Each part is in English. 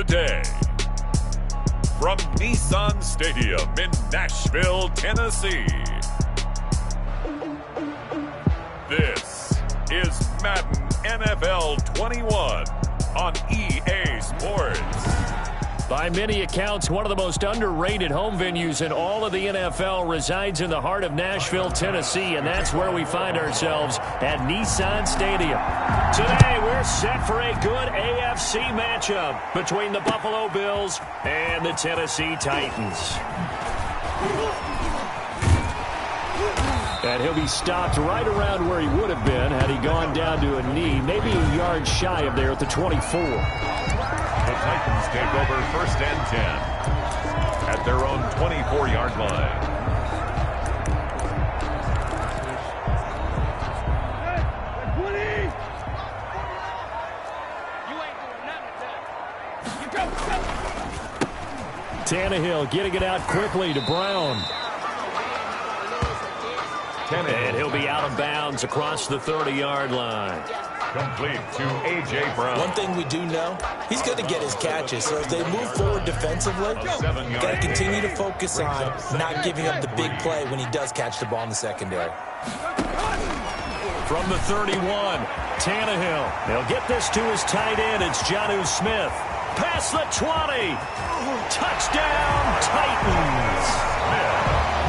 day. From Nissan Stadium in Nashville, Tennessee, this is Madden NFL 21 on EA Sports. By many accounts, one of the most underrated home venues in all of the NFL resides in the heart of Nashville, Tennessee, and that's where we find ourselves at Nissan Stadium. Today, we're set for a good AFC matchup between the Buffalo Bills and the Tennessee Titans. And he'll be stopped right around where he would have been had he gone down to a knee, maybe a yard shy of there at the 24. The Titans take over 1st and 10 at their own 24-yard line. Tannehill getting it out quickly to Brown. And he'll be out of bounds across the 30-yard line. Complete to A.J. Brown. One thing we do know, he's going to get his catches. So as they move forward defensively, you got to continue to focus on not giving up the big play when he does catch the ball in the secondary. From the 31, Tannehill. He'll get this to his tight end. It's Jonnu Smith. Past the 20. Touchdown, Titans.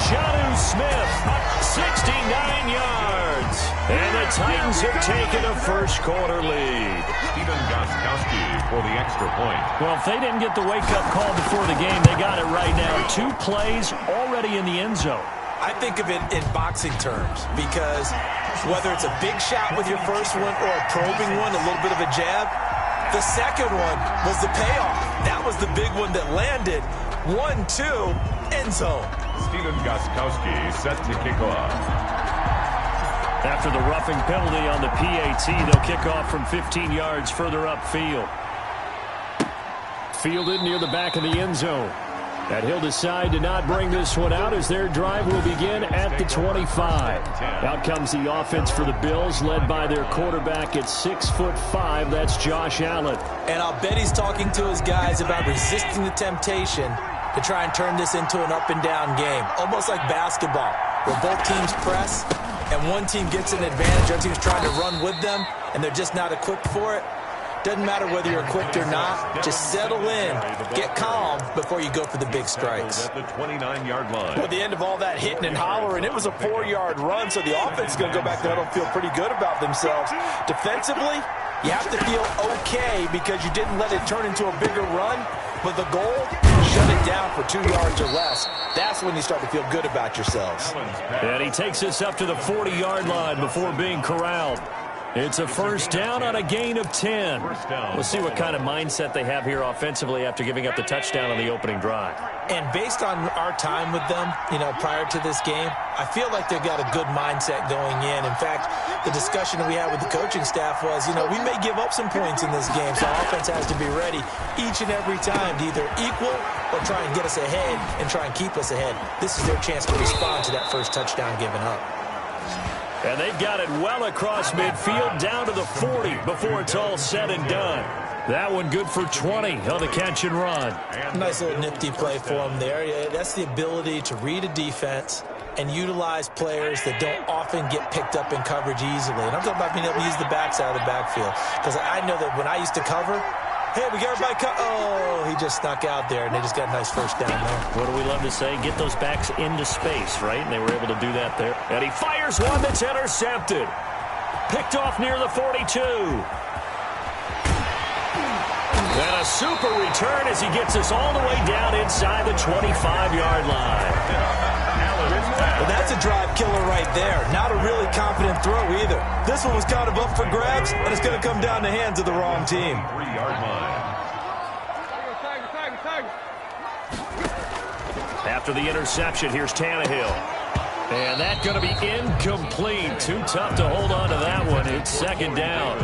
Jonnu Smith, 69 yards. And the Titans have taken a first-quarter lead. Steven Gostkowski for the extra point. Well, if they didn't get the wake-up call before the game, they got it right now. 2 plays already in the end zone. I think of it in boxing terms because whether it's a big shot with your first one or a probing one, a little bit of a jab, the second one was the payoff. That was the big one that landed. 1-2, end zone. Steven Gostkowski set to kick off. After the roughing penalty on the PAT, they'll kick off from 15 yards further upfield. Fielded near the back of the end zone. And he'll decide to not bring this one out as their drive will begin at the 25. Out comes the offense for the Bills, led by their quarterback at 6'5". That's Josh Allen. And I'll bet he's talking to his guys about resisting the temptation to try and turn this into an up-and-down game. Almost like basketball, where both teams press, and one team gets an advantage, other team's trying to run with them, and they're just not equipped for it. Doesn't matter whether you're equipped or not. Just settle in, get calm before you go for the big strikes. At the 29-yard line. At the end of all that hitting and hollering, it was a 4-yard run, so the offense is going to go back there and feel pretty good about themselves. Defensively, you have to feel okay because you didn't let it turn into a bigger run, but the goal, shut it down for 2 yards or less. That's when you start to feel good about yourselves. And he takes us up to the 40-yard line before being corralled. It's a first down on a gain of 10. We'll see what kind of mindset they have here offensively after giving up the touchdown on the opening drive. And based on our time with them, prior to this game, I feel like they've got a good mindset going in. In fact, the discussion that we had with the coaching staff was, we may give up some points in this game, so offense has to be ready each and every time to either equal or try and get us ahead and try and keep us ahead. This is their chance to respond to that first touchdown given up. And they've got it well across midfield down to the 40 before it's all said and done. That one good for 20 on the catch and run. Nice little nifty play for him there. Yeah, that's the ability to read a defense and utilize players that don't often get picked up in coverage easily. And I'm talking about being able to use the backside of the backfield. Because I know that when I used to cover, hey, we got everybody he just snuck out there, and they just got a nice first down there. What do we love to say? Get those backs into space, right? And they were able to do that there. And he fires one that's intercepted. Picked off near the 42. And a super return as he gets us all the way down inside the 25-yard line. Well, that's a drive killer right there. Not a really confident throw either. This one was kind of up for grabs, and it's going to come down the hands of the wrong team. 3-yard line. After the interception, here's Tannehill. And that's going to be incomplete. Too tough to hold on to that one. It's second down.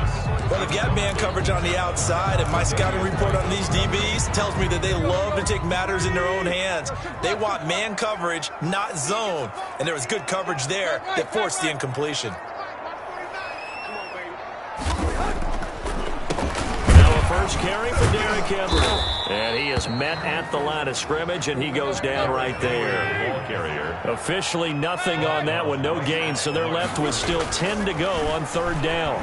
Well, they've got man coverage on the outside, and my scouting report on these DBs tells me that they love to take matters in their own hands. They want man coverage, not zone. And there was good coverage there that forced the incompletion. Now a First carry for Derrick Henry. And he is met at the line of scrimmage, and he goes down right there. Ball carrier. Officially nothing on that one, no gain, so they're left with still 10 to go on third down.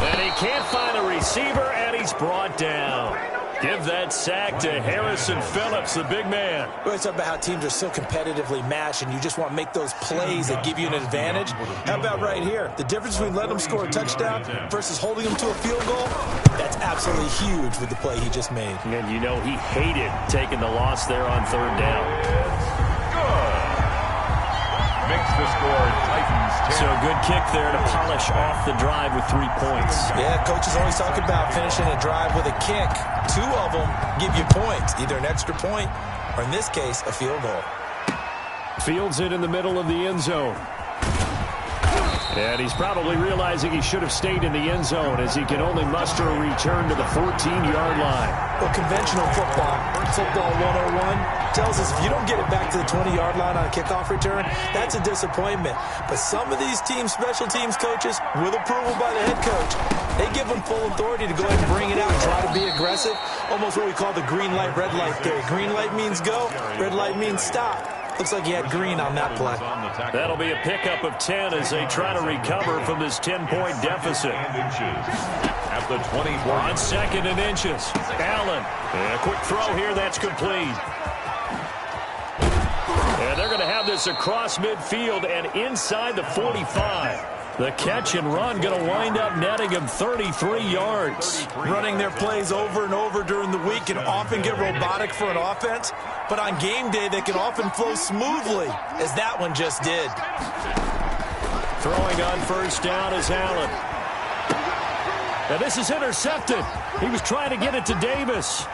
And he can't find a receiver, and he's brought down. Give that sack to Harrison Phillips, the big man. We always talk about how teams are so competitively matched, and you just want to make those plays that give you an advantage. How about right here? The difference between letting them score a touchdown versus holding them to a field goal, that's absolutely huge with the play he just made. And you know he hated taking the loss there on third down. Good. Makes the score Titans 10. So a good kick there to polish off the drive with 3 points. Yeah, coaches always talk about finishing a drive with a kick. 2 of them give you points, either an extra point or, in this case, a field goal. Fields it in the middle of the end zone. And he's probably realizing he should have stayed in the end zone as he can only muster a return to the 14-yard line. Well, conventional football 101, tells us if you don't get it back to the 20-yard line on a kickoff return, that's a disappointment. But some of these teams, special teams coaches, with approval by the head coach, they give them full authority to go ahead and bring it out and try to be aggressive. Almost what we call the green light, red light theory. Green light means go, red light means stop. Looks like he had green on that play. That'll be a pickup of 10 as they try to recover from this 10-point deficit. At the 24. On 2nd and inches. Allen. And a quick throw here. That's complete. And they're going to have this across midfield and inside the 45. The catch and run going to wind up netting him 33 yards. Running their plays over and over during the week can often get robotic for an offense, but on game day they can often flow smoothly, as that one just did. Throwing on first down is Allen. Now this is intercepted. He was trying to get it to Davis.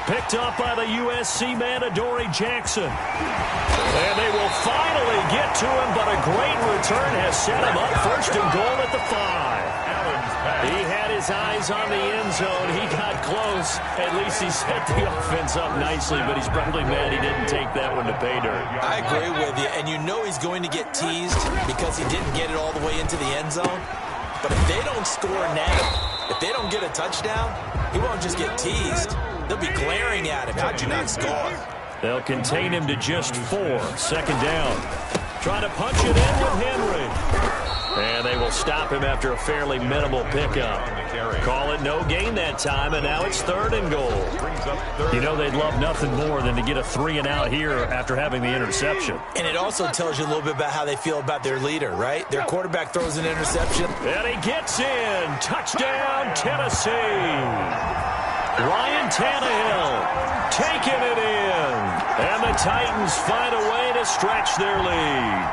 Picked up by the USC man, Adoree Jackson. And they will finally get to him, but a great return has set him up. 1st and goal at the 5. He had his eyes on the end zone. He got close. At least he set the offense up nicely, but he's probably mad he didn't take that one to pay dirt. I agree with you, and you know he's going to get teased because he didn't get it all the way into the end zone. But if they don't score now, if they don't get a touchdown, he won't just get teased. They'll be glaring at him. How'd you not score? They'll contain him to just 4. 2nd down. Trying to punch it in with Henry. And they will stop him after a fairly minimal pickup. Call it no gain that time, and now it's 3rd and goal. You know they'd love nothing more than to get a 3-and-out here after having the interception. And it also tells you a little bit about how they feel about their leader, right? Their quarterback throws an interception. And he gets in. Touchdown, Tennessee. Ryan Tannehill taking it in. And the Titans find a way to stretch their lead.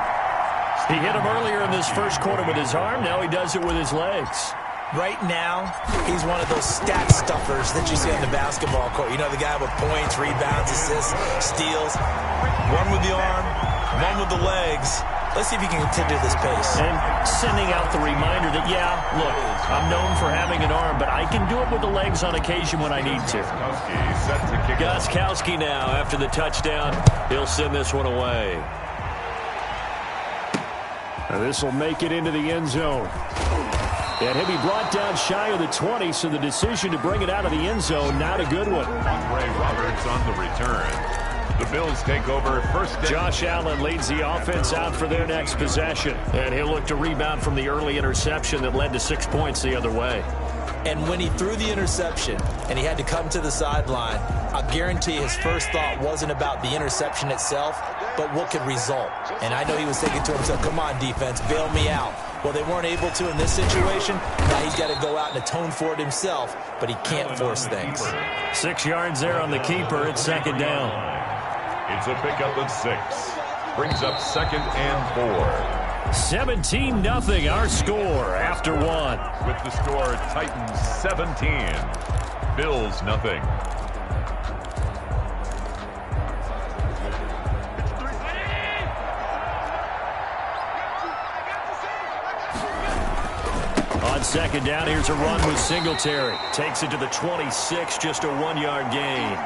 He hit him earlier in this first quarter with his arm. Now he does it with his legs. Right now, he's one of those stat stuffers that you see on the basketball court. You know, the guy with points, rebounds, assists, steals. One with the arm, one with the legs. Let's see if he can continue this pace. And sending out the reminder that, yeah, look, I'm known for having an arm, but I can do it with the legs on occasion when I need to. Gostkowski now after the touchdown. He'll send this one away. Now this will make it into the end zone. And he'll be brought down shy of the 20, so the decision to bring it out of the end zone, not a good one. Ray Roberts on the return. The Bills take over 1st. Josh Allen leads the offense out for their next possession. And he'll look to rebound from the early interception that led to 6 points the other way. And when he threw the interception and he had to come to the sideline, I'll guarantee his first thought wasn't about the interception itself, but what could result. And I know he was thinking to himself, come on, defense, bail me out. Well, they weren't able to in this situation. Now he's got to go out and atone for it himself, but he can't force things. 6 yards there on the keeper. It's 2nd down. It's a pickup of 6. Brings up 2nd and 4. 17-0 our score after 1. With the score, Titans 17. Bills nothing. On 2nd down, here's a run with Singletary. Takes it to the 26, just a 1-yard gain.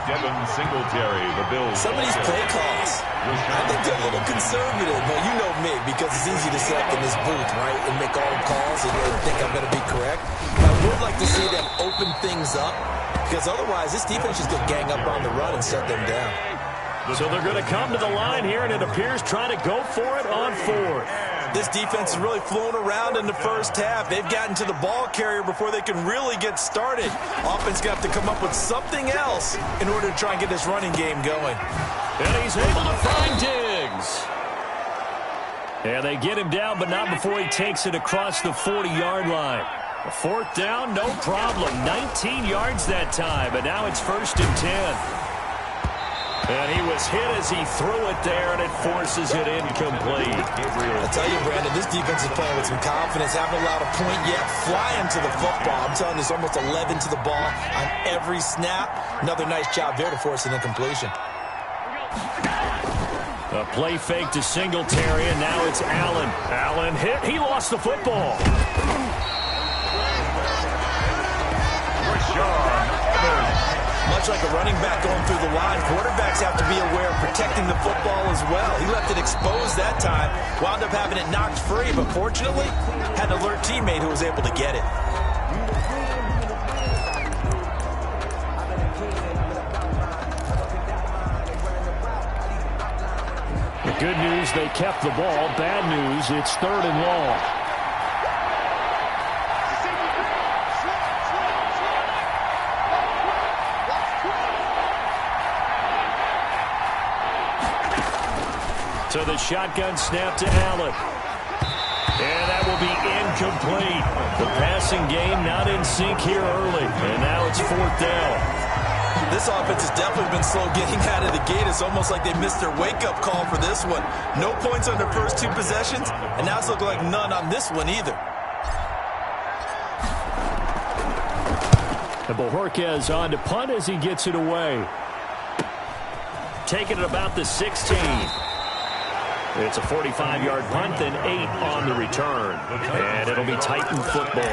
Devin Singletary, the Bills. Some of these play calls, I think they're a little conservative. Well, you know me, because it's easy to sit up in this booth, right, and make all calls and think I'm going to be correct. But I would like to see them open things up, because otherwise this defense is going to gang up on the run and shut them down. So they're going to come to the line here, and it appears trying to go for it on fourth. This defense is really flown around in the first half. They've gotten to the ball carrier before they can really get started. Offense got to come up with something else in order to try and get this running game going. And he's able to find Diggs. And they get him down, but not before he takes it across the 40-yard line. A fourth down, no problem. 19 yards that time, and now it's 1st and 10. And he was hit as he threw it there, and it forces it incomplete. I tell you, Brandon, this defense is playing with some confidence. Haven't allowed a point yet. Flying to the football. I'm telling you, there's almost 11 to the ball on every snap. Another nice job there to force an incompletion. A play fake to Singletary, and now it's Allen. Allen hit. He lost the football. Much like a running back going through the line, quarterbacks have to be aware of protecting the football as well. He left it exposed that time, wound up having it knocked free, but fortunately, had an alert teammate who was able to get it. The good news, they kept the ball. Bad news, it's 3rd and long. So the shotgun snap to Allen. And that will be incomplete. The passing game not in sync here early. And now it's 4th down. This offense has definitely been slow getting out of the gate. It's almost like they missed their wake-up call for this one. No points on their first 2 possessions, and now it's looking like none on this one either. And Bojorquez on to punt as he gets it away. Taking it about the 16. It's a 45-yard punt, then 8 on the return. And it'll be Titan football.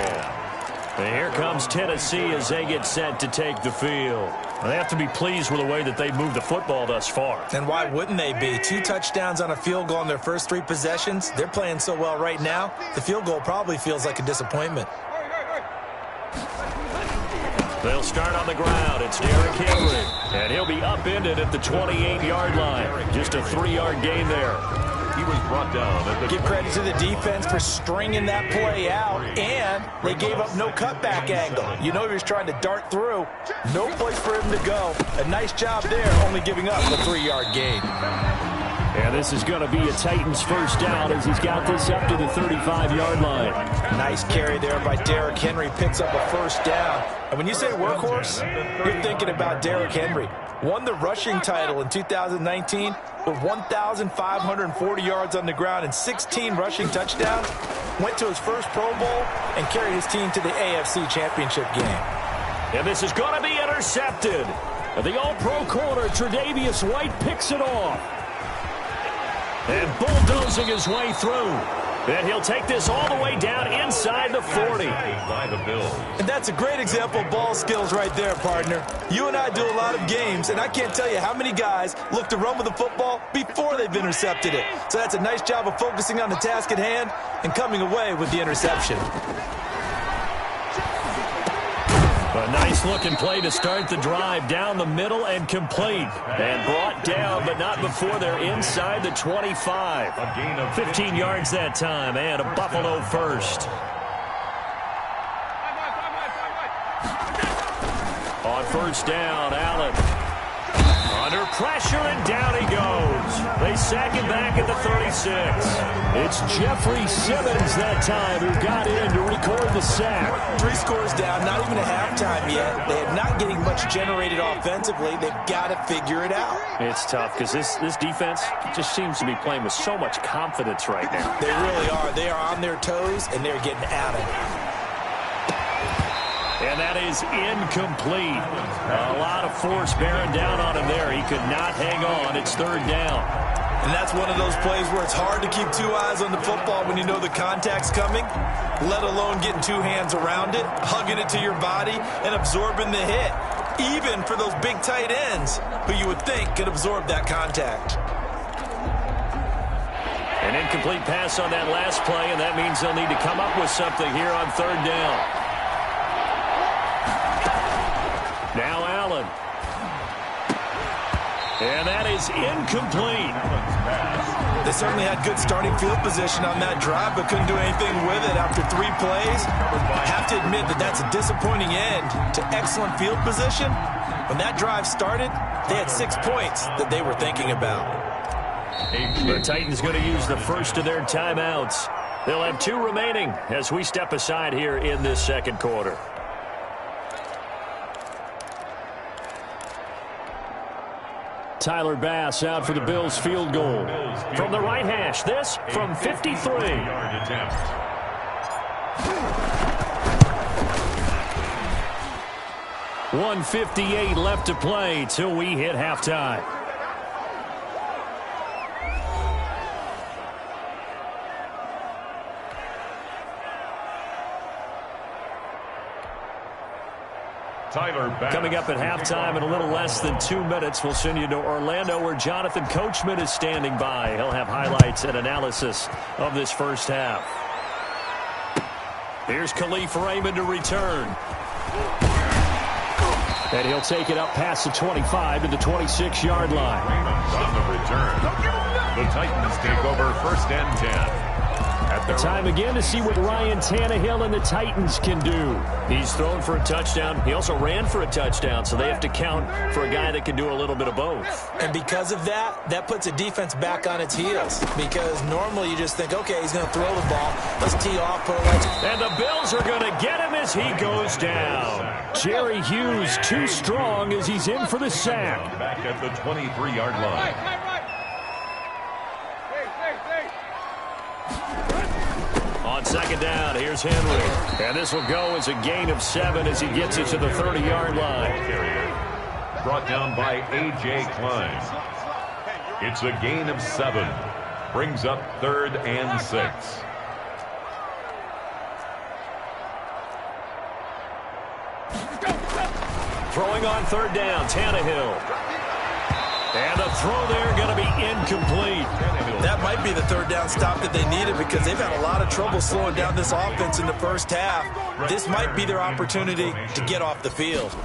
And here comes Tennessee as they get set to take the field. Well, they have to be pleased with the way that they've moved the football thus far. And why wouldn't they be? 2 touchdowns on a field goal in their first 3 possessions. They're playing so well right now, the field goal probably feels like a disappointment. They'll start on the ground. It's Derrick Henry. And he'll be upended at the 28-yard line. Just a 3-yard gain there. He was brought down at the Give credit to the defense for stringing that play out, and they gave up no cutback angle. You know he was trying to dart through. No place for him to go. A nice job there, only giving up a 3-yard gain. And this is going to be a Titans first down as he's got this up to the 35-yard line. Nice carry there by Derrick Henry. Picks up a first down. And when you say workhorse, you're thinking about Derrick Henry. Won the rushing title in 2019 with 1,540 yards on the ground and 16 rushing touchdowns. Went to his first Pro Bowl and carried his team to the AFC Championship game. And this is going to be intercepted. The All-Pro corner, Tre'Davious White, picks it off. And bulldozing his way through. And he'll take this all the way down inside the 40. by the Bills. And that's a great example of ball skills right there, partner. You and I do a lot of games, and I can't tell you how many guys look to run with the football before they've intercepted it. So that's a nice job of focusing on the task at hand and coming away with the interception. A nice-looking play to start the drive down the middle and complete. And brought down, but not before they're inside the 25. A gain of 15 yards that time, and a Buffalo first. On first down, Allen. Under pressure, and down he goes. They sack him back at the 36. It's Jeffrey Simmons that time who got in to record the sack. 3 scores down, not even a halftime yet. They are not getting much generated offensively. They've got to figure it out. It's tough because this defense just seems to be playing with so much confidence right now. They really are. They are on their toes, and they're getting at it. And that is incomplete. A lot of force bearing down on him there. He could not hang on. It's third down. And that's one of those plays where it's hard to keep 2 eyes on the football when you know the contact's coming, let alone getting 2 hands around it, hugging it to your body, and absorbing the hit. even for those big tight ends who you would think could absorb that contact. An incomplete pass on that last play, and that means they'll need to come up with something here on third down. Now Allen. And that is incomplete. They certainly had good starting field position on that drive, but couldn't do anything with it after 3 plays. I have to admit that that's a disappointing end to excellent field position. When that drive started, they had 6 points that they were thinking about. The Titans going to use the first of their timeouts. They'll have 2 remaining as we step aside here in this second quarter. Tyler Bass out for the Bills field goal. From the right hash, this from 53. 1:58 left to play till we hit halftime. Coming up at halftime in a little less than 2 minutes, we'll send you to Orlando where Jonathan Coachman is standing by. He'll have highlights and analysis of this first half. Here's Khalif Raymond to return. And he'll take it up past the 25 to the 26-yard line. On the return, the Titans take over first and 10. Time again to see what Ryan Tannehill and the Titans can do. He's thrown for a touchdown. He also ran for a touchdown, so they have to count for a guy that can do a little bit of both. And because of that, that puts a defense back on its heels. Because normally you just think, okay, he's going to throw the ball. Let's tee off, put a leg. And the Bills are going to get him as he goes down. Jerry Hughes too strong as he's in for the sack. Back at the 23-yard line. On second down, here's Henry. And this will go as a gain of 7 as he gets it to the 30-yard line. Brought down by A.J. Klein. It's a gain of 7. Brings up 3rd and 6. Throwing on third down, Tannehill. And the throw there going to be incomplete. That might be the third down stop that they needed because they've had a lot of trouble slowing down this offense in the first half. This might be their opportunity to get off the field.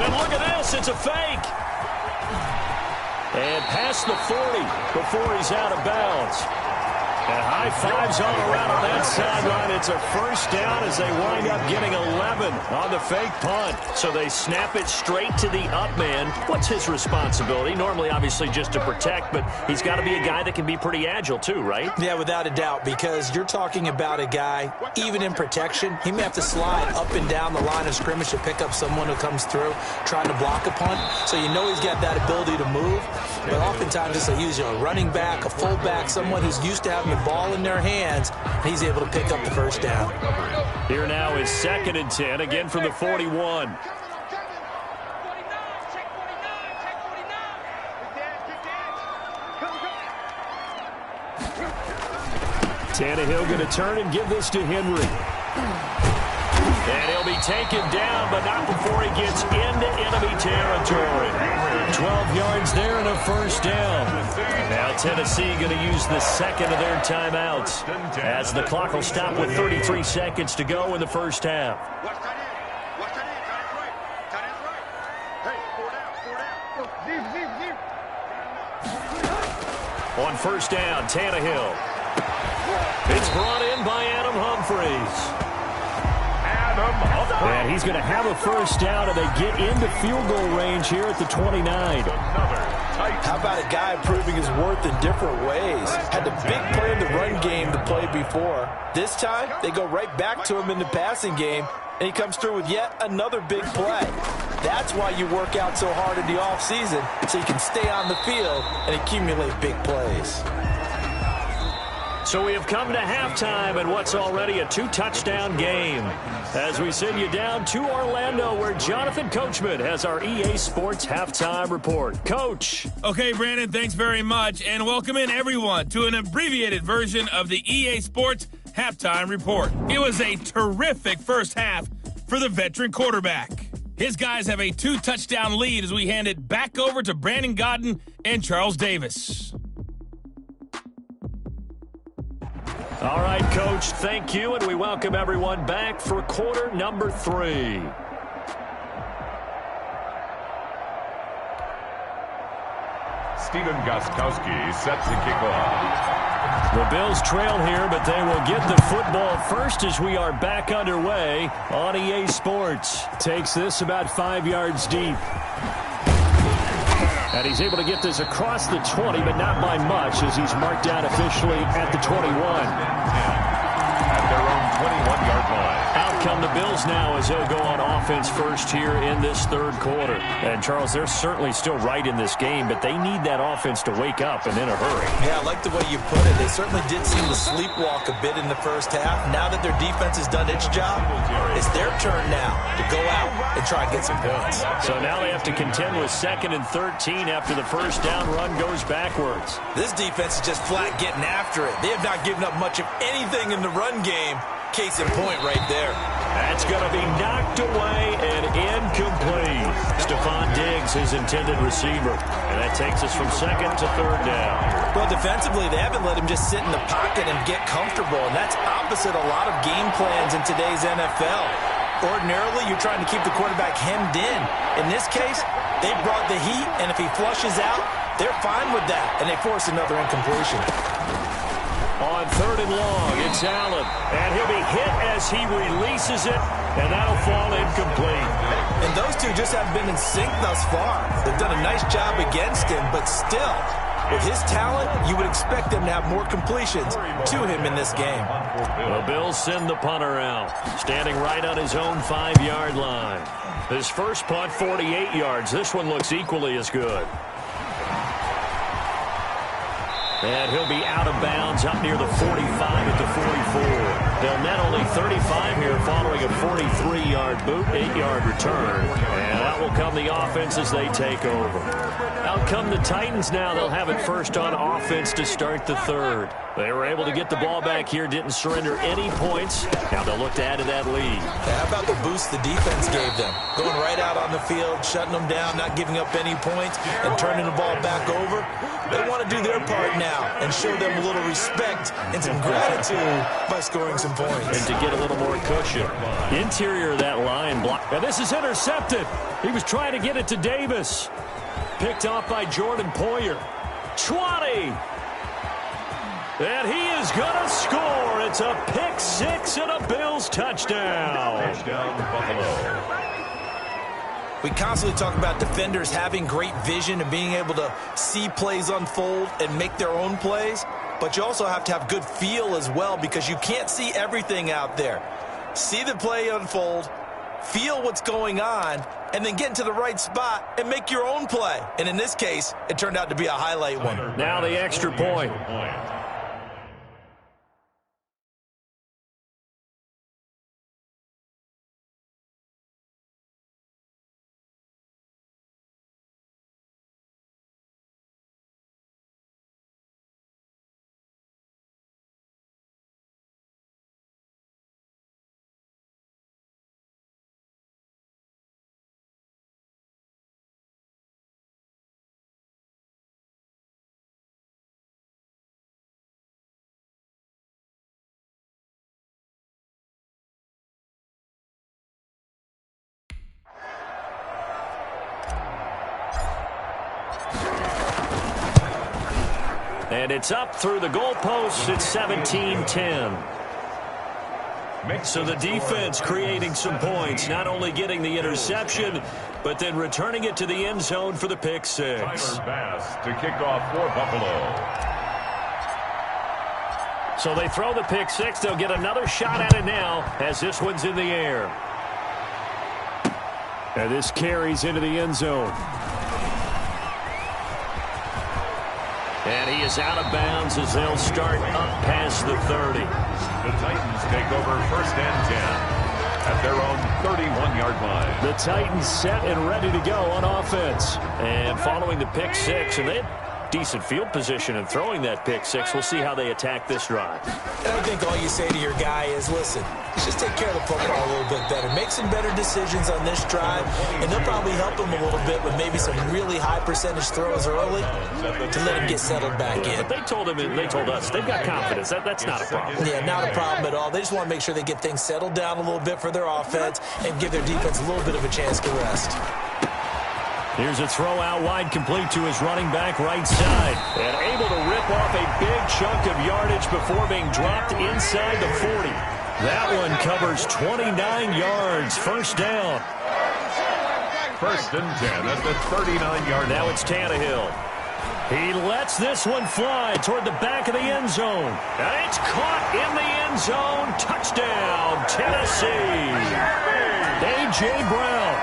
And look at this, it's a fake. And past the 40 before he's out of bounds. And high fives all around on that sideline. It's a first down as they wind up getting 11 on the fake punt. So they snap it straight to the up man. What's his responsibility? Normally, obviously, just to protect, but he's got to be a guy that can be pretty agile too, right? Yeah, without a doubt, because you're talking about a guy, even in protection, he may have to slide up and down the line of scrimmage to pick up someone who comes through trying to block a punt. So you know he's got that ability to move. But oftentimes, it's a running back, a fullback, someone who's used to having the ball in their hands, he's able to pick up the first down. Here now is 2nd and 10, again from the 41. Tannehill going to turn and give this to Henry. And he'll be taken down, but not before he gets into enemy territory. 12 yards there and a first down. Now Tennessee going to use the second of their timeouts as the clock will stop with 33 seconds to go in the first half. On first down, Tannehill. It's brought in by Adam Humphries. And he's going to have a first down, and they get into field goal range here at the 29. How about a guy proving his worth in different ways? Had the big play in the run game to play before. This time, they go right back to him in the passing game, and he comes through with yet another big play. That's why you work out so hard in the offseason, so you can stay on the field and accumulate big plays. So we have come to halftime in what's already a 2-touchdown game. As we send you down to Orlando, where Jonathan Coachman has our EA Sports Halftime Report. Coach. Okay, Brandon, thanks very much. And welcome in, everyone, to an abbreviated version of the EA Sports Halftime Report. It was a terrific first half for the veteran quarterback. His guys have a 2-touchdown lead as we hand it back over to Brandon Godden and Charles Davis. All right, Coach, thank you, and we welcome everyone back for quarter number 3. Steven Gostkowski sets the kickoff. The Bills trail here, but they will get the football first as we are back underway on EA Sports. Takes this about 5 yards deep. And he's able to get this across the 20, but not by much as he's marked down officially at the 21. At their own 21-yard line. Out come the Bills now as they'll go on offense first here in this third quarter. And, Charles, they're certainly still right in this game, but they need that offense to wake up and in a hurry. Yeah, I like the way you put it. They certainly did seem to sleepwalk a bit in the first half. Now that their defense has done its job, it's their turn now to go out and try and get some points. So now they have to contend with 2nd and 13 after the first down run goes backwards. This defense is just flat getting after it. They have not given up much of anything in the run game. Case in point right there. That's going to be knocked away and incomplete. Stephon Diggs, his intended receiver. And that takes us from 2nd to 3rd down. Well, defensively, they haven't let him just sit in the pocket and get comfortable. And that's opposite a lot of game plans in today's NFL. Ordinarily, you're trying to keep the quarterback hemmed in. In this case, they brought the heat, and if he flushes out, they're fine with that. And they force another incompletion. On 3rd and long, it's Allen. And he'll be hit as he releases it, and that'll fall incomplete. And those two just haven't been in sync thus far. They've done a nice job against him, but still, with his talent, you would expect them to have more completions to him in this game. The Bills send the punter out, standing right on his own 5-yard line. His first punt, 48 yards. This one looks equally as good. And he'll be out of bounds up near the 45 at the 44. They'll net only 35 here following a 43-yard boot, 8-yard return. And out will come the offense as they take over. Out come the Titans now. They'll have it first on offense to start the third. They were able to get the ball back here, didn't surrender any points. Now they'll look to add to that lead. How about the boost the defense gave them? Going right out on the field, shutting them down, not giving up any points, and turning the ball back over. They want to do their part now and show them a little respect and some gratitude by scoring some points. And to get a little more cushion. Interior of that line block. And this is intercepted. He was trying to get it to Davis. Picked off by Jordan Poyer. 20. And he is going to score. It's a pick six and a Bills touchdown. Touchdown, Buffalo. We constantly talk about defenders having great vision and being able to see plays unfold and make their own plays. But you also have to have good feel as well because you can't see everything out there. See the play unfold, feel what's going on, and then get into the right spot and make your own play. And in this case, it turned out to be a highlight one. Now the extra point. And it's up through the goalposts. It's 17-10. So the defense creating some points, not only getting the interception, but then returning it to the end zone for the pick six. Tyler Bass to kick off for Buffalo. So they throw the pick six. They'll get another shot at it now as this one's in the air. And this carries into the end zone. And he is out of bounds as they'll start up past the 30. The Titans take over 1st and 10 at their own 31-yard line. The Titans set and ready to go on offense. And following the pick six, and decent field position and throwing that pick six. We'll see how they attack this drive. And I think all you say to your guy is, listen, let's just take care of the football a little bit better. Make some better decisions on this drive, and they'll probably help him a little bit with maybe some really high percentage throws early to let him get settled back in. But they told him, and they told us, they've got confidence. That's not a problem. Yeah, not a problem at all. They just want to make sure they get things settled down a little bit for their offense and give their defense a little bit of a chance to rest. Here's a throw out wide, complete to his running back right side. And able to rip off a big chunk of yardage before being dropped inside the 40. That one covers 29 yards. First down. First and 10 at the 39-yard line. Now it's Tannehill. He lets this one fly toward the back of the end zone. And it's caught in the end zone. Touchdown, Tennessee. A.J. Brown,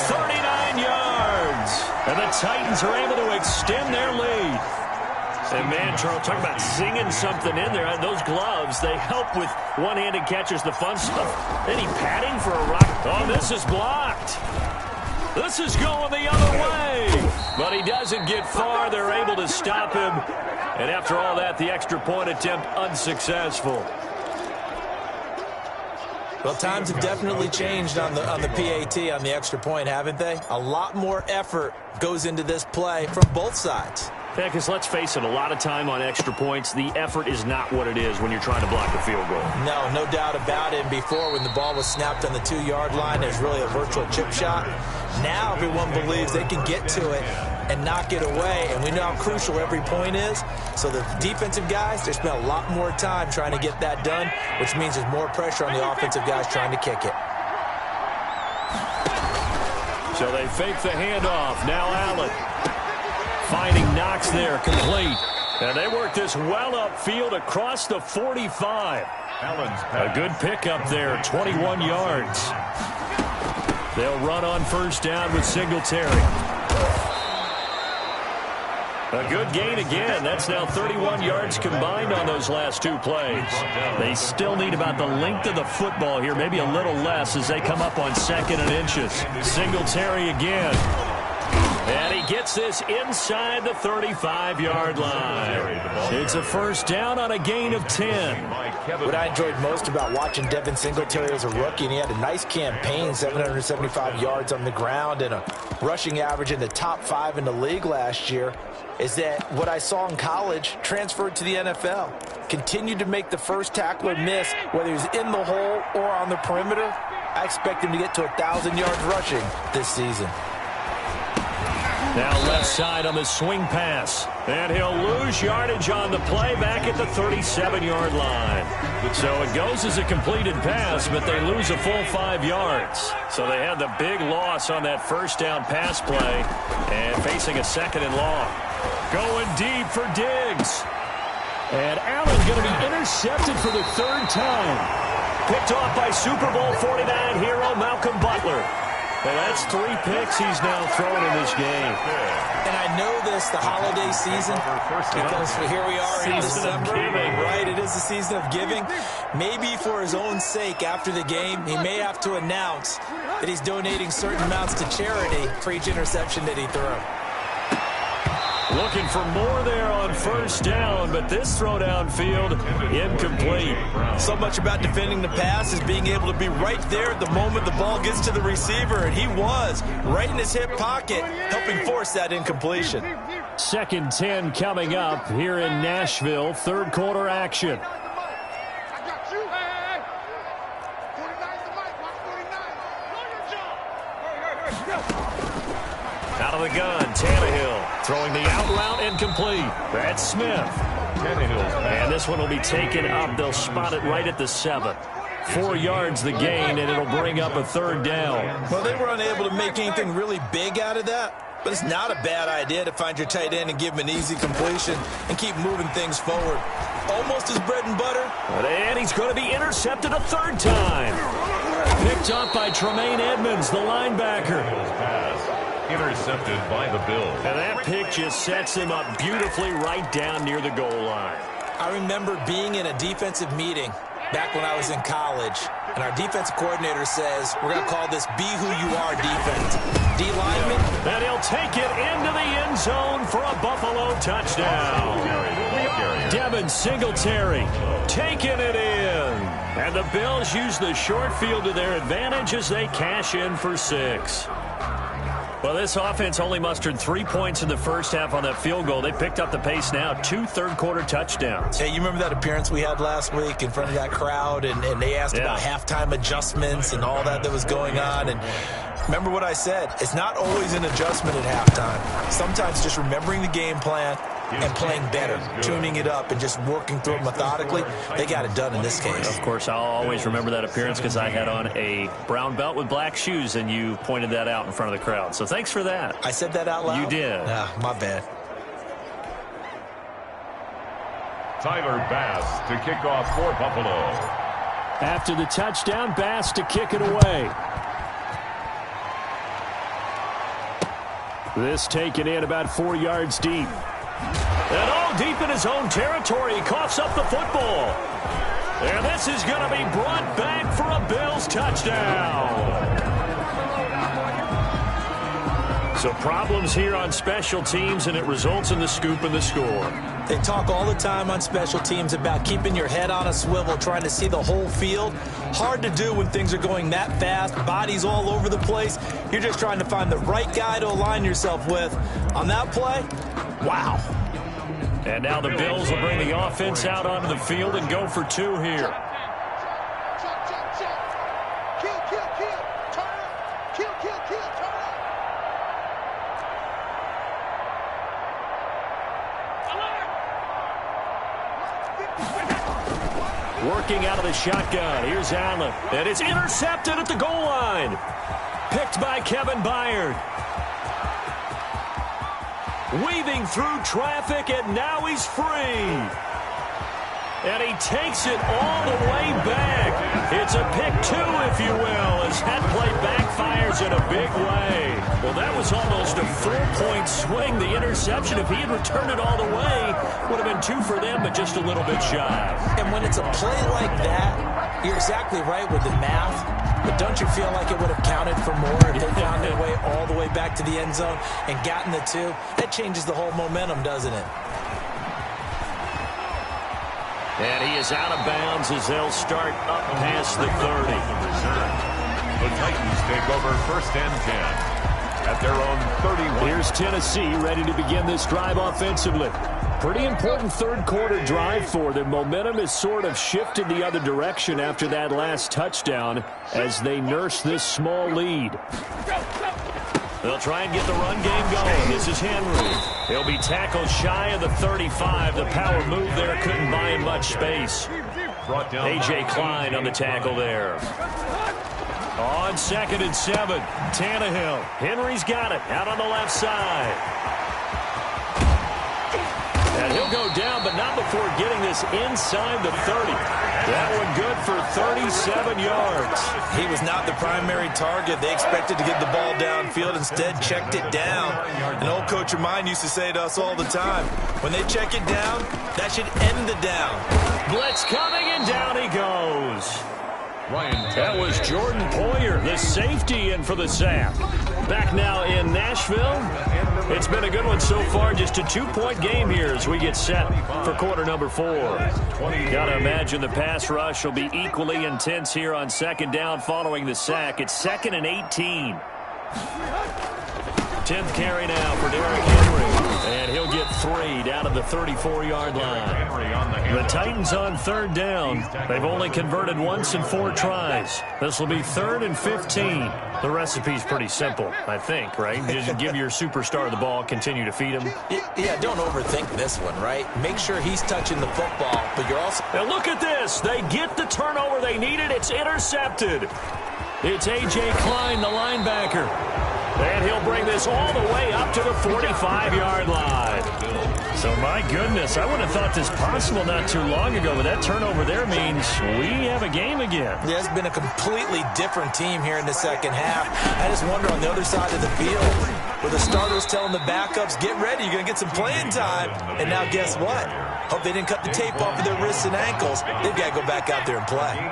39 yards. And the Titans are able to extend their lead. And man, Charles, talk about singing something in there. Those gloves, they help with one-handed catches, the fun stuff. Any padding for a rock? Oh, this is blocked. This is going the other way. But he doesn't get far. They're able to stop him. And after all that, the extra point attempt unsuccessful. Well, times have definitely changed on the PAT, on the extra point, haven't they? A lot more effort goes into this play from both sides. Yeah, because let's face it, a lot of time on extra points, the effort is not what it is when you're trying to block a field goal. No doubt about it. And before, when the ball was snapped on the 2-yard line, it was really a virtual chip shot. Now everyone believes they can get to it and knock it away, and we know how crucial every point is. So the defensive guys, they spent a lot more time trying to get that done, which means there's more pressure on the offensive guys trying to kick it. So they fake the handoff. Now Allen finding Knox there, complete. And they work this well upfield across the 45. A good pickup there, 21 yards. They'll run on first down with Singletary. A good gain again. That's now 31 yards combined on those last two plays. They still need about the length of the football here, maybe a little less as they come up on 2nd and inches. Singletary again. And he gets this inside the 35-yard line. It's a first down on a gain of 10. What I enjoyed most about watching Devin Singletary as a rookie, and he had a nice campaign, 775 yards on the ground and a rushing average in the top 5 in the league last year, is that what I saw in college transferred to the NFL. Continued to make the first tackler miss, whether he's in the hole or on the perimeter. I expect him to get to 1,000 yards rushing this season. Now left side on the swing pass. And he'll lose yardage on the play back at the 37-yard line. So it goes as a completed pass, but they lose a full 5 yards. So they had the big loss on that first down pass play and facing a 2nd and long. Going deep for Diggs. And Allen going to be intercepted for the 3rd time. Picked off by Super Bowl 49 hero Malcolm Butler. Well, that's 3 picks he's now thrown in this game. And I know this, the holiday season, because here we are in December, right? It is the season of giving. Maybe for his own sake, after the game, he may have to announce that he's donating certain amounts to charity for each interception that he threw. Looking for more there on first down, but this throw downfield incomplete. So much about defending the pass is being able to be right there at the moment the ball gets to the receiver, and he was right in his hip pocket, helping force that incompletion. 2nd 10 coming up here in Nashville, 3rd quarter action. Out of the gun, Tannehill. Throwing the out route incomplete. That's Smith. And this one will be taken up. They'll spot it right at the 7. 4 yards the gain, and it'll bring up a 3rd down. Well, they were unable to make anything really big out of that, but it's not a bad idea to find your tight end and give him an easy completion and keep moving things forward. Almost his bread and butter. And he's going to be intercepted a 3rd time. Picked up by Tremaine Edmonds, the linebacker. Intercepted by the Bills. And that pick just sets him up beautifully right down near the goal line. I remember being in a defensive meeting back when I was in college, and our defensive coordinator says, we're going to call this be who you are defense. D lineman. And he'll take it into the end zone for a Buffalo touchdown. Devin Singletary taking it in. And the Bills use the short field to their advantage as they cash in for 6. Well, this offense only mustered 3 points in the first half on that field goal. They picked up the pace now. 2 third-quarter touchdowns. Hey, you remember that appearance we had last week in front of that crowd, and they asked about halftime adjustments and all that was going on, and remember what I said. It's not always an adjustment at halftime. Sometimes just remembering the game plan and playing better, tuning it up and just working through it methodically. They got it done in this case. Of course, I'll always remember that appearance because I had on a brown belt with black shoes, and you pointed that out in front of the crowd. So thanks for that. I said that out loud? You did. My bad. Tyler Bass to kick off for Buffalo. After the touchdown, Bass to kick it away. This taken in about 4 yards deep. And all deep in his own territory, he coughs up the football. And this is going to be brought back for a Bills touchdown. So problems here on special teams, and it results in the scoop and the score. They talk all the time on special teams about keeping your head on a swivel, trying to see the whole field. Hard to do when things are going that fast, bodies all over the place. You're just trying to find the right guy to align yourself with. On that play, wow. And now the Bills will bring the offense out onto the field and go for 2 here. Working out of the shotgun. Here's Allen. And it's intercepted at the goal line. Picked by Kevin Byard. Weaving through traffic, and now he's free. And he takes it all the way back. It's a pick 2, if you will, as that play backfires in a big way. Well, that was almost a 4-point swing. The interception, if he had returned it all the way, would have been 2 for them, but just a little bit shy. And when it's a play like that, you're exactly right with the math. But don't you feel like it would have counted for more if they found their way all the way back to the end zone and gotten the 2? That changes the whole momentum, doesn't it? And he is out of bounds as they'll start up past the 30. The Titans take over 1st and 10 at their own 31. Here's Tennessee ready to begin this drive offensively. Pretty important third-quarter drive for them. Momentum has sort of shifted the other direction after that last touchdown as they nurse this small lead. They'll try and get the run game going. This is Henry. He'll be tackled shy of the 35. The power move there couldn't buy him much space. A.J. Klein on the tackle there. On 2nd and 7, Tannehill. Henry's got it out on the left side. And he'll go down, but not before getting this inside the 30. That one good for 37 yards. He was not the primary target. They expected to get the ball downfield. Instead, checked it down. An old coach of mine used to say to us all the time, when they check it down, that should end the down. Blitz coming, and down he goes. That was Jordan Poyer, the safety, in for the sack. Back now in Nashville. It's been a good one so far. Just a 2-point game here as we get set for quarter number 4. Got to imagine the pass rush will be equally intense here on 2nd down following the sack. It's 2nd and 18. 10th carry now for Derrick Henry. And he'll get 3 down at the 34-yard line. The Titans on 3rd down. They've only converted once in 4 tries. This will be 3rd and 15. The recipe's pretty simple, I think, right? Just give your superstar the ball, continue to feed him. Yeah, don't overthink this one, right? Make sure he's touching the football, but you're also... And look at this. They get the turnover they needed. It's intercepted. It's A.J. Klein, the linebacker. And he'll bring this all the way up to the 45-yard line. So, my goodness, I wouldn't have thought this possible not too long ago, but that turnover there means we have a game again. Yeah, it's been a completely different team here in the second half. I just wonder on the other side of the field, where the starters telling the backups, get ready, you're going to get some playing time. And now guess what? Hope they didn't cut the tape off of their wrists and ankles. They've got to go back out there and play.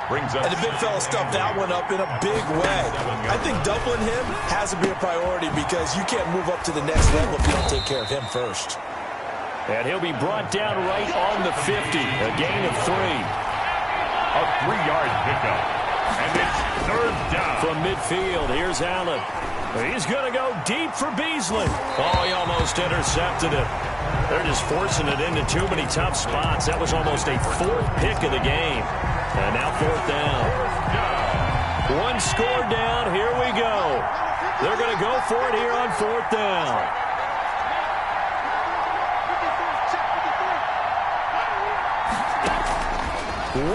And the big fella stuffed that one up in a big way. I think doubling him has to be a priority because you can't move up to the next level if you don't take care of him first. And he'll be brought down right on the 50. A gain of 3. A 3-yard pickup. And it's third down. From midfield, here's Allen. He's going to go deep for Beasley. Oh, he almost intercepted it. They're just forcing it into too many tough spots. That was almost a 4th pick of the game. And now 4th down. 1 score down. Here we go. They're going to go for it here on 4th down.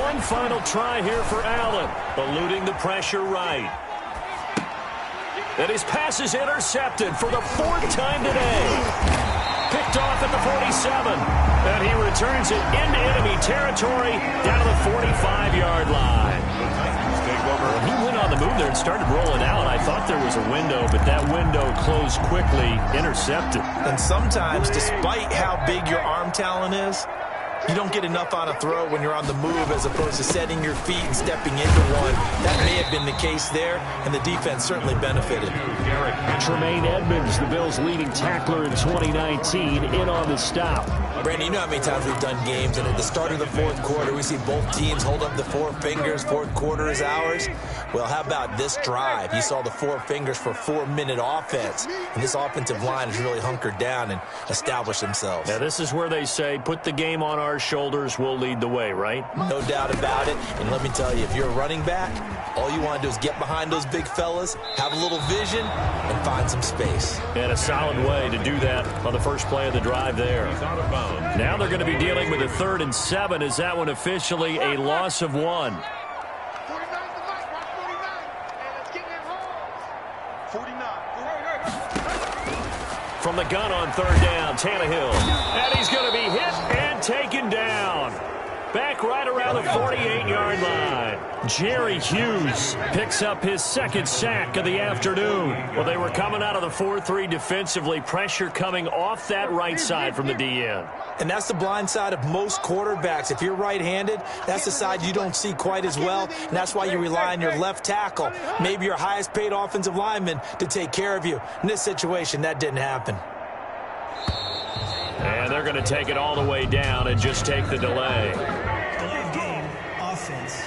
One final try here for Allen, eluding the pressure right. And his pass is intercepted for the 4th time today. Picked off at the 47, and he returns it into enemy territory down to the 45-yard line. When he went on the move there and started rolling out, I thought there was a window, but that window closed quickly, intercepted. And sometimes, despite how big your arm talent is, you don't get enough on a throw when you're on the move as opposed to setting your feet and stepping into one. That may have been the case there, and the defense certainly benefited. Tremaine Edmonds, the Bills' leading tackler in 2019, in on the stop. Brandon, you know how many times we've done games, and at the start of the 4th quarter, we see both teams hold up the 4 fingers, 4th quarter is ours. Well, how about this drive? You saw the 4 fingers for 4-minute offense, and this offensive line has really hunkered down and established themselves. Now, this is where they say, put the game on our shoulders, we'll lead the way, right? No doubt about it, and let me tell you, if you're a running back, all you want to do is get behind those big fellas, have a little vision, and find some space. And a solid way to do that on the first play of the drive there. Now they're going to be dealing with a 3rd and 7. Is that one officially a loss of 1? From the gun on 3rd down, Tannehill. And he's going to be hit and taken down. Back right around the 48-yard line. Jerry Hughes picks up his 2nd sack of the afternoon. Well, they were coming out of the 4-3 defensively. Pressure coming off that right side from the DN. And that's the blind side of most quarterbacks. If you're right-handed, that's the side you don't see quite as well. And that's why you rely on your left tackle, maybe your highest-paid offensive lineman, to take care of you. In this situation, that didn't happen. And they're going to take it all the way down and just take the delay. Game offense.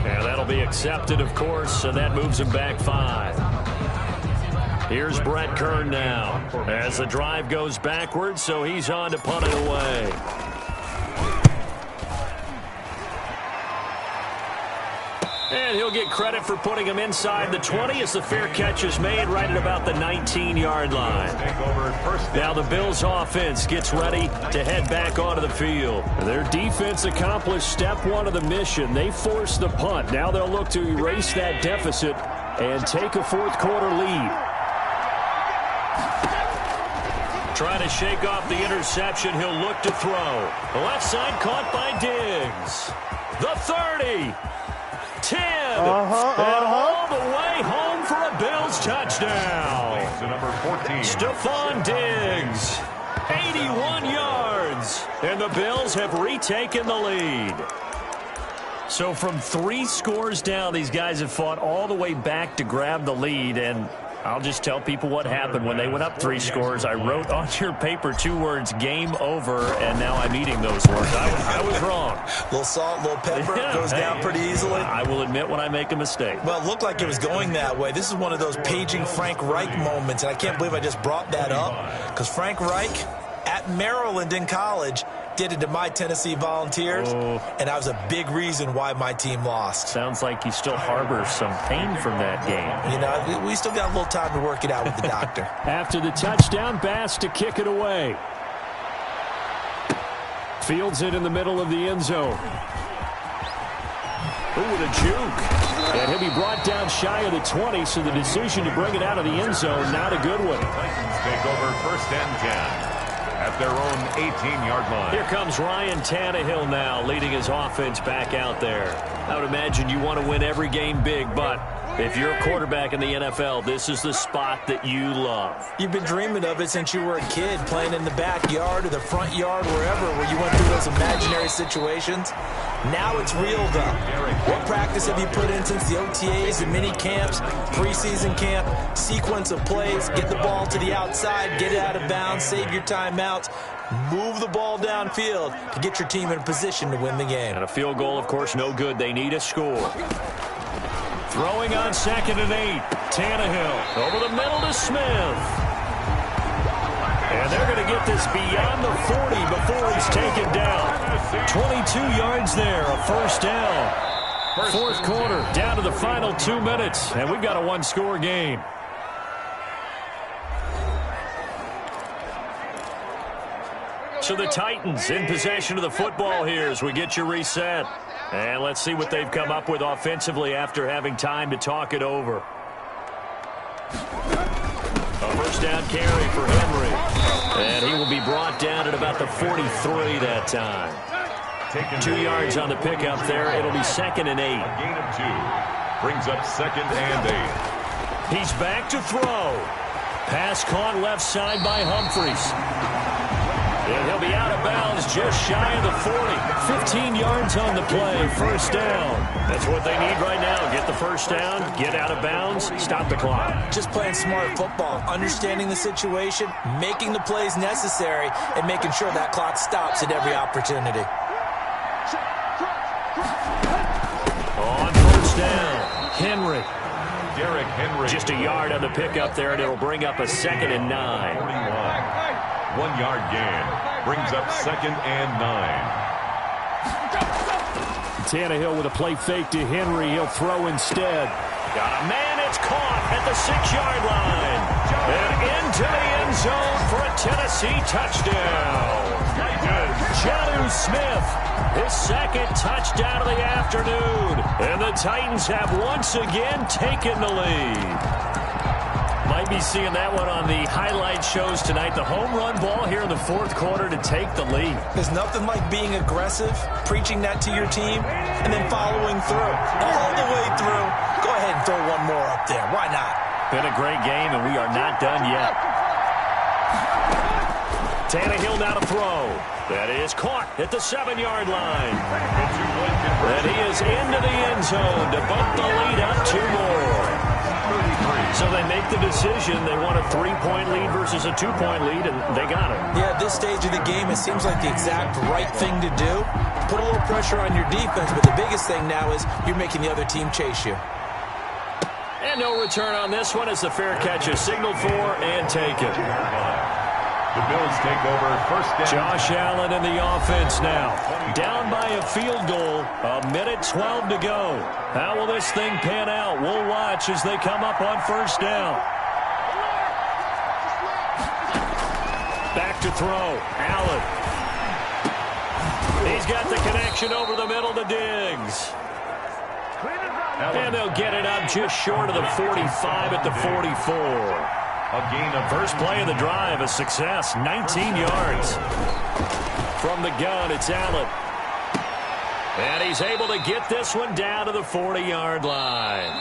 And that'll be accepted, of course, and that moves him back 5. Here's Brett Kern now as the drive goes backwards, so he's on to punt it away. And he'll get credit for putting him inside the 20 as the fair catch is made right at about the 19-yard line. Now the Bills' offense gets ready to head back onto the field. Their defense accomplished step 1 of the mission. They forced the punt. Now they'll look to erase that deficit and take a 4th quarter lead. Trying to shake off the interception. He'll look to throw. The left side caught by Diggs. The 30. 10, and all the way home for a Bills touchdown. Number 14. Stephon Diggs, 81 yards, and the Bills have retaken the lead. So from 3 scores down, these guys have fought all the way back to grab the lead, and I'll just tell people what happened when they went up 3 scores. I wrote on your paper 2 words, game over, and now I'm eating those words. I was wrong. A little salt, a little pepper, goes down pretty easily. I will admit when I make a mistake. Well, it looked like it was going that way. This is one of those paging Frank Reich moments, and I can't believe I just brought that up, because Frank Reich at Maryland in college did it to my Tennessee Volunteers, and that was a big reason why my team lost. Sounds like you still harbor some pain from that game. You know, we still got a little time to work it out with the doctor. After the touchdown, Bass to kick it away. Fields it in the middle of the end zone. Ooh, with a juke. And he'll be brought down shy of the 20, so the decision to bring it out of the end zone, not a good one. Take over 1st and 10. At their own 18-yard line. Here comes Ryan Tannehill now, leading his offense back out there. I would imagine you want to win every game big, but If you're a quarterback in the NFL, this is the spot that you love. You've been dreaming of it since you were a kid, playing in the backyard or the front yard, wherever, where you went through those imaginary situations. Now it's real, though. What practice have you put in since the OTAs and mini camps, preseason camp, sequence of plays, get the ball to the outside, get it out of bounds, save your timeouts, move the ball downfield to get your team in a position to win the game. And a field goal, of course, no good. They need a score. Throwing on 2nd and 8. Tannehill over the middle to Smith. And they're going to get this beyond the 40 before he's taken down. 22 yards there, a first down. Fourth quarter, down to the final 2 minutes, and we've got a one-score game. So the Titans in possession of the football here as we get you reset. And let's see what they've come up with offensively after having time to talk it over. A first down carry for Henry. And he will be brought down at about the 43 that time. 2 yards on the pickup there. It'll be 2nd and 8. A gain of 2. Brings up 2nd and 8. He's back to throw. Pass caught left side by Humphries. And he'll be out of bounds just shy of the 40. 15 yards on the play, first down. That's what they need right now. Get the first down, get out of bounds, stop the clock. Just playing smart football, understanding the situation, making the plays necessary, and making sure that clock stops at every opportunity. On first down, Henry. Derrick Henry. Just a yard on the pickup there, and it'll bring up a 2nd and 9. 1 yard gain. Brings up 2nd and 9. Tannehill with a play fake to Henry. He'll throw instead. Got a man. It's caught at the 6-yard line. And into the end zone for a Tennessee touchdown. Jonnu Smith, his 2nd touchdown of the afternoon. And the Titans have once again taken the lead. Might be seeing that one on the highlight shows tonight. The home run ball here in the 4th quarter to take the lead. There's nothing like being aggressive, preaching that to your team, and then following through. All the way through. Go ahead and throw one more up there. Why not? Been a great game, and we are not done yet. Tannehill now to throw. That is caught at the 7-yard line. And he is into the end zone to bump the lead up 2 more. So they make the decision. They want a 3-point lead versus a 2-point lead, and they got it. Yeah, at this stage of the game, it seems like the exact right thing to do. Put a little pressure on your defense, but the biggest thing now is you're making the other team chase you. And no return on this one as the fair catch is signaled for and taken. The Bills take over first down. Josh Allen in the offense now. Down by a field goal. 1:12 to go. How will this thing pan out? We'll watch as they come up on first down. Back to throw. Allen. He's got the connection over the middle to Diggs. And they'll get it up just short of the 45 at the 44. A gain of First play of the drive, a success, 19 yards. From the gun, it's Allen. And he's able to get this one down to the 40-yard line.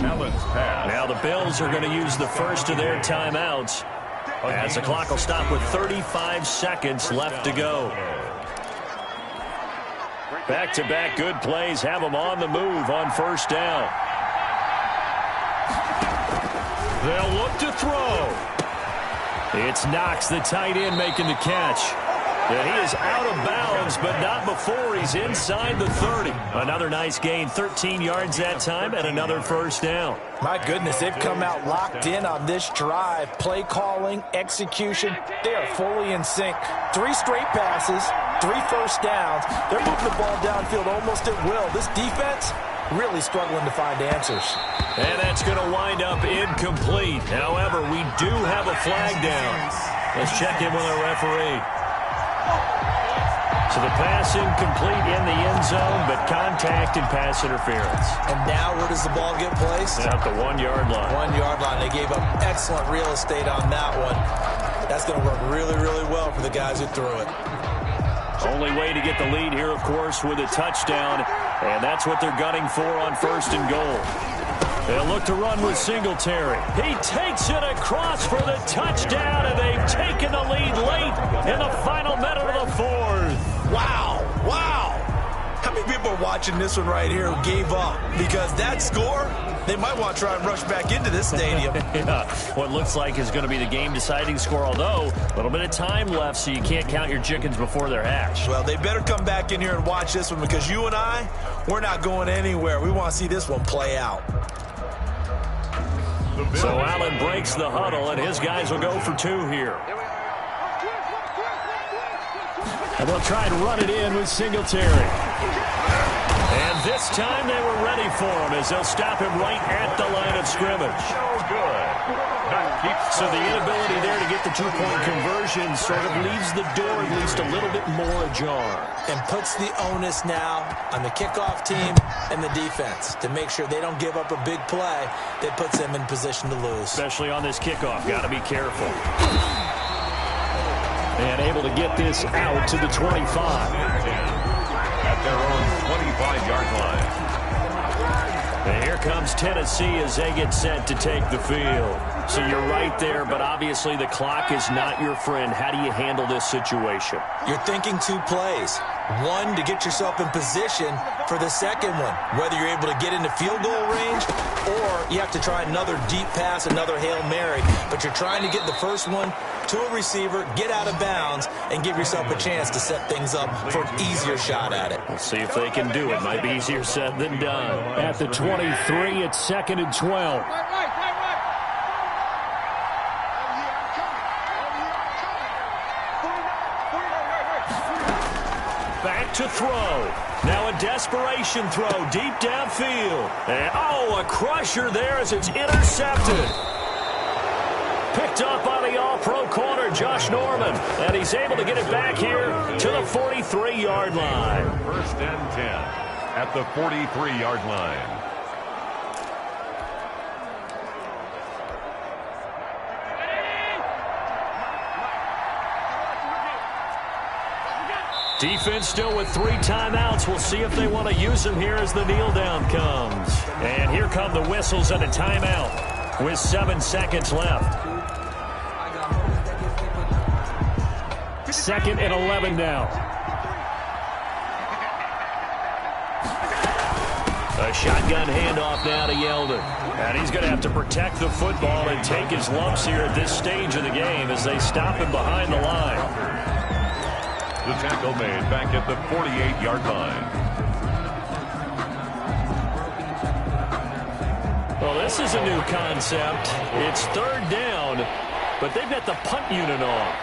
Allen's pass. Now the Bills are going to use the first of their timeouts as the clock will stop with 35 seconds left to go. Back-to-back good plays have them on the move on first down. They'll look to throw. It's Knox, the tight end, making the catch. And he is out of bounds, but not before he's inside the 30. Another nice gain, 13 yards that time, and another first down. My goodness, they've come out locked in on this drive. Play calling, execution, they are fully in sync. 3 straight passes, 3 first downs. They're moving the ball downfield almost at will. This defense really struggling to find answers. And that's going to wind up incomplete. However, we do have a flag down. Let's check in with our referee. So the pass incomplete in the end zone, but contact and pass interference. And now where does the ball get placed? At the 1-yard line. 1-yard line. They gave up excellent real estate on that one. That's going to work really, really well for the guys who threw it. Only way to get the lead here, of course, with a touchdown. And that's what they're gunning for on first and goal. They'll look to run with Singletary. He takes it across for the touchdown, and they've taken the lead late in the final minute of the fourth. Wow. How many people are watching this one right here who gave up? Because that score, they might want to try and rush back into this stadium. Yeah, what looks like is going to be the game-deciding score, although a little bit of time left, so you can't count your chickens before they're hatched. Well, they better come back in here and watch this one, because you and I, we're not going anywhere. We want to see this one play out. So Allen breaks the huddle, and his guys will go for two here. And they'll try and run it in with Singletary. And this time they were ready for him as they'll stop him right at the line of scrimmage. So the inability there to get the two-point conversion sort of leaves the door at least a little bit more ajar. And puts the onus now on the kickoff team and the defense to make sure they don't give up a big play that puts them in position to lose. Especially on this kickoff. Got to be careful. And able to get this out to the 25. At their own 25-yard line. And here comes Tennessee as they get set to take the field. So you're right there, but obviously the clock is not your friend. How do you handle this situation? You're thinking two plays. One, to get yourself in position for the second one, whether you're able to get into field goal range or you have to try another deep pass, another Hail Mary. But you're trying to get the first one to a receiver, get out of bounds, and give yourself a chance to set things up for an easier shot at it. We'll see if they can do it. Might be easier said than done. At the 23, it's 2nd and 12. Back to throw. Now a desperation throw deep downfield. And, a crusher there as it's intercepted. Picked up by the all-pro corner, Josh Norman. And he's able to get it back here to the 43-yard line. 1st and 10 at the 43-yard line. Defense still with 3 timeouts. We'll see if they want to use them here as the kneel down comes. And here come the whistles and a timeout with 7 seconds left. 2nd and 11 now. A shotgun handoff now to Yeldon. And he's going to have to protect the football and take his lumps here at this stage of the game as they stop him behind the line. The tackle made back at the 48-yard line. Well, this is a new concept. It's 3rd down, but they've got the punt unit on.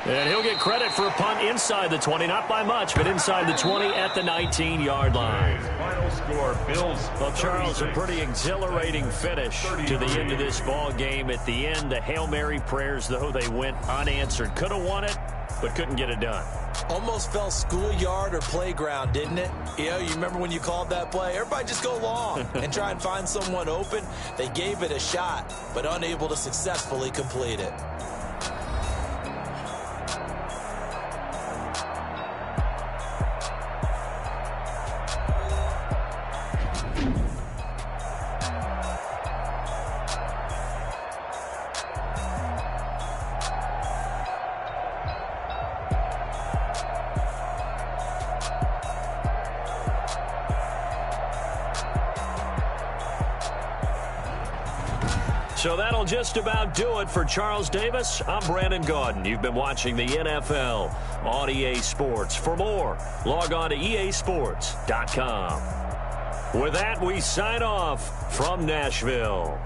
And he'll get credit for a punt inside the 20, not by much, but inside the 20 at the 19-yard line. Final score, Bills. Well, Charles, a pretty exhilarating finish to the end of this ball game. At the end, the Hail Mary prayers, though, they went unanswered. Could have won it, but couldn't get it done. Almost felt schoolyard or playground, didn't it? You remember when you called that play? Everybody just go long and try and find someone open. They gave it a shot, but unable to successfully complete it. So that'll just about do it for Charles Davis. I'm Brandon Gaudin. You've been watching the NFL on EA Sports. For more, log on to easports.com. With that, we sign off from Nashville.